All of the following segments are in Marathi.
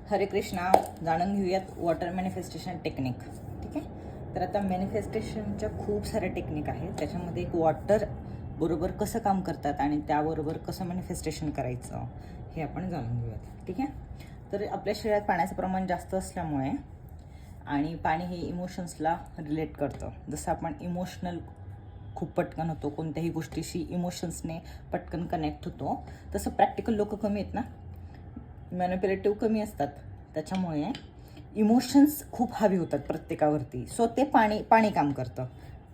हरे कृष्णा. जाणून घेऊयात वॉटर मॅनिफेस्टेशन टेक्निक. ठीक आहे. तर आता मॅनिफेस्टेशनच्या खूप साऱ्या टेक्निक आहेत. त्याच्यामध्ये एक वॉटर बरोबर कसं काम करतात आणि त्याबरोबर कसं मॅनिफेस्टेशन करायचं हे आपण जाणून घेऊयात. ठीक आहे. तर आपल्या शरीरात पाण्याचं प्रमाण जास्त असल्यामुळे आणि पाणी हे इमोशन्सला रिलेट करतं. जसं आपण इमोशनल खूप पटकन होतो, कोणत्याही गोष्टीशी इमोशन्सने पटकन कनेक्ट होतो, तसं प्रॅक्टिकल लोक कमी आहेत ना, मॅनिप्युलेटिव्ह कमी असतात. त्याच्यामुळे इमोशन्स खूप हवी होतात प्रत्येकावरती. सो ते पाणी काम करतं.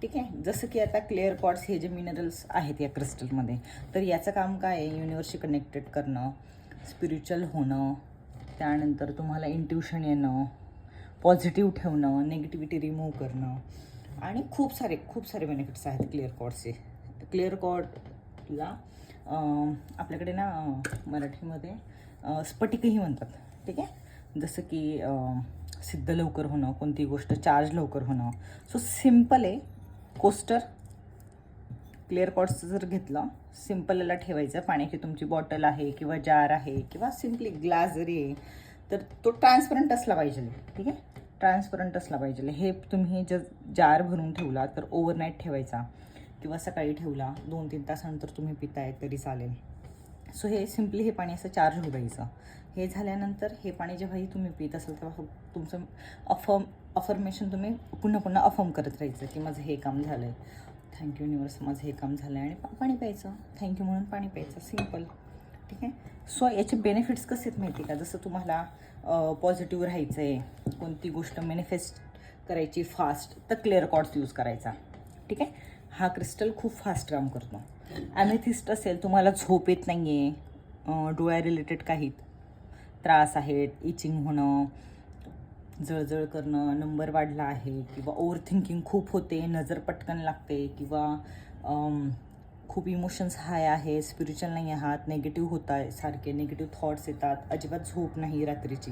ठीक आहे. जसं की आता क्लिअर क्वार्ट्स हे जे मिनरल्स आहेत या क्रिस्टलमध्ये, तर याचं काम काय आहे, युनिवर्सशी कनेक्टेड करणं, स्पिरिच्युअल होणं, त्यानंतर तुम्हाला इंट्युशन येणं, पॉझिटिव्ह ठेवणं, निगेटिव्हिटी रिमूव्ह करणं आणि खूप सारे बेनिफिट्स आहेत क्लिअर क्वार्ट्सचे. क्लिअर क्वार्टला आपल्याकडे ना मराठीमध्ये स्फटिकही म्हणतात. ठीक आहे. जसं की सिद्ध लवकर होणं, कोणती गोष्ट चार्ज लवकर होणं. सो सिम्पल आहे. कोस्टर क्लिअर क्वार्ट्सचं जर घेतलं, सिम्पल याला ठेवायचं. पाण्याची तुमची बॉटल आहे किंवा जार आहे किंवा सिम्पली ग्लास जरी आहे, तर तो ट्रान्सपरंट असला पाहिजे. ठीक आहे. ट्रान्सपरंट असला पाहिजे. हे तुम्ही जार भरून ठेवला तर ओव्हरनाईट ठेवायचा किंवा सकाळी ठेवला, 2-3 तासानंतर तुम्ही पिताय तरी चालेल. सो हे सिम्पली हे पाणी असं चार्ज होऊ द्यायचं. हे झाल्यानंतर हे पाणी जेव्हाही तुम्ही पित असाल तेव्हा तुमचं अफर्मेशन तुम्ही पुन्हा पुन्हा अफर्म करत राहायचं की माझं हे काम झालं आहे, थँक्यू युनिवर्स, माझं हे काम झालं आहे, आणि पाणी प्यायचं. थँक्यू म्हणून पाणी प्यायचं. सिम्पल. ठीक आहे. सो याचे बेनिफिट्स कसे आहेत माहिती का? जसं तुम्हाला पॉझिटिव्ह राहायचं आहे, कोणती गोष्ट मॅनिफेस्ट करायची फास्ट, तर क्लिअर क्वार्ट्स यूज करायचा. ठीक आहे. हा क्रिस्टल खूप फास्ट काम करतो. ॲमेथिस्ट असेल, तुम्हाला झोप येत नाही आहे, डोळ्या रिलेटेड काही त्रास आहेत, इचिंग होणं, जळजळ करणं, नंबर वाढला आहे, किंवा ओव्हर थिंकिंग खूप होते, नजर पटकन लागते, किंवा खूप इमोशन्स हाय आहे, स्पिरिच्युअल नाही आहात, निगेटिव्ह होत आहे, सारखे निगेटिव्ह थॉट्स येतात, अजिबात झोप नाही रात्रीची,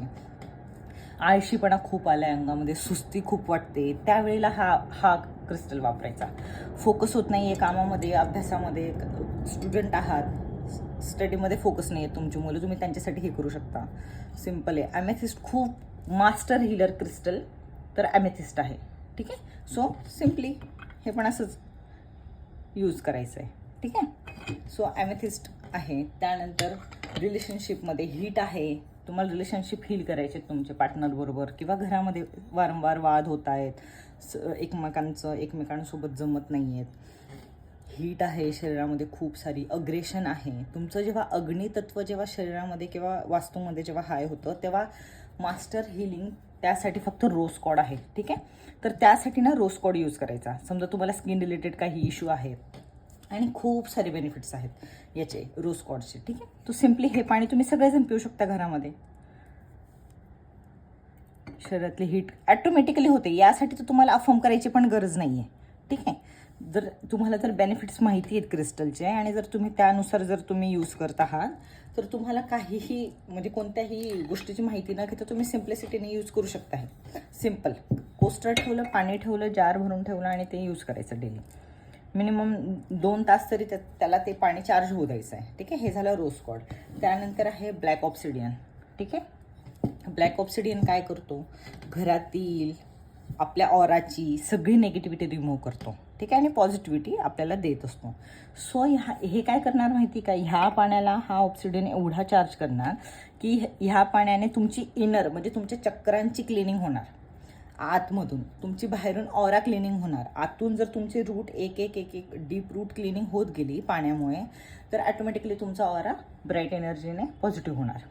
आळशीपणा खूप आला आहे अंगामध्ये, सुस्ती खूप वाटते, त्यावेळेला हा क्रिस्टल वापरायचा. फोकस होत नाही आहे कामामध्ये, अभ्यासामध्ये, स्टुडंट आहात, स्टडीमध्ये फोकस नाही आहे तुमची मुलं, तुम्ही त्यांच्यासाठी हे करू शकता. सिम्पल आहे. ॲमेथिस्ट खूप मास्टर हीलर क्रिस्टल तर ॲमेथिस्ट आहे. ठीक आहे. सो सिम्पली हे पण असंच यूज करायचं आहे. ठीक आहे. सो ॲमेथिस्ट आहे. त्यानंतर रिलेशनशिपमध्ये हीट आहे. तुम्हाला रिलेशनशिप हील करायचे तुमच्या पार्टनरबरोबर, किंवा घरामध्ये वारंवार वाद होत आहेत, एकमेकांसोबत जमत नाही आहेत, हीट आहे शरीरामध्ये, खूप सारी अग्रेशन आहे. तुमचं जेव्हा अग्नितत्व जेव्हा शरीरामध्ये किंवा वास्तूमध्ये जेव्हा हाय होतं, तेव्हा मास्टर हिलिंग त्यासाठी फक्त रोज कॉड आहे. ठीक आहे. तर त्यासाठी ना रोज कॉड यूज करायचा. समजा तुम्हाला स्किन रिलेटेड काही इश्यू आहे, आणि खूप सारे बेनिफिट्स आहेत याचे रोज कॉडचे. ठीक आहे. तो सिम्पली हे पाणी तुम्ही सगळेजण पिऊ शकता घरामध्ये. शरीरातली हीट ॲटोमॅटिकली होते. यासाठी तर तुम्हाला अफर्म करायची पण गरज नाही आहे. ठीक आहे. जर तुम्हाला जर बेनिफिट्स माहिती आहेत क्रिस्टलचे, आणि जर तुम्ही त्यानुसार जर तुम्ही यूज करत आहात, तर तुम्हाला काहीही म्हणजे कोणत्याही गोष्टीची माहिती न घेता तुम्ही सिम्प्लिसिटीने यूज करू शकता. हे सिम्पल. कोस्टर ठेवलं, पाणी ठेवलं, जार भरून ठेवलं, आणि ते यूज करायचं डेली. मिनिमम 2 तास तरी त्याला ते पाणी चार्ज होऊ द्यायचं आहे. ठीक आहे. हे झालं रोज कॉड. त्यानंतर आहे ब्लॅक ऑब्सिडियन. ठीक आहे. ब्लॅक ऑब्सिडियन काय करतो, घरातील आपल्या ऑराची सगळी निगेटिव्हिटी रिमूव्ह करतो. ठीक आहे. आणि पॉझिटिव्हिटी आपल्याला देत असतो. सो हे काय करणार माहिती का, ह्या पाण्याला हा ऑब्सिडियन एवढा चार्ज करणार की ह्या पाण्याने तुमची इनर म्हणजे तुमच्या चक्रांची क्लिनिंग होणार. आतमधून तुमची बाहेरून ऑरा क्लिनिंग होणार. आतून जर तुमचे रूट एक डीप रूट क्लिनिंग होत गेली पाण्यामुळे, तर ॲटोमॅटिकली तुमचा ऑरा ब्राईट एनर्जीने पॉझिटिव्ह होणार.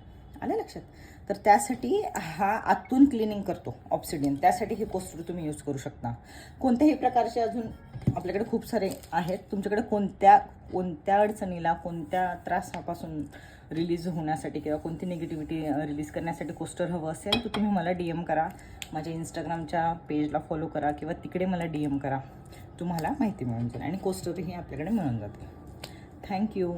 आलं लक्षात? तर त्यासाठी हा आतून क्लिनिंग करतो ऑब्सिडियन. त्यासाठी हे कोस्टर तुम्ही यूज करू शकता. कोणत्याही प्रकारचे अजून आपल्याकडे खूप सारे आहेत. तुमच्याकडे कोणत्या अडचणीला, कोणत्या त्रासापासून रिलीज होण्यासाठी किंवा कोणती निगेटिव्हिटी रिलीज करण्यासाठी कोस्टर हवं असेल, तर तुम्ही मला DM करा. माझ्या इंस्टाग्रामच्या पेजला फॉलो करा, किंवा तिकडे मला DM करा. तुम्हाला माहिती मिळून जाईल, आणि कोस्टरही आपल्याकडे मिळून जाते. थँक्यू.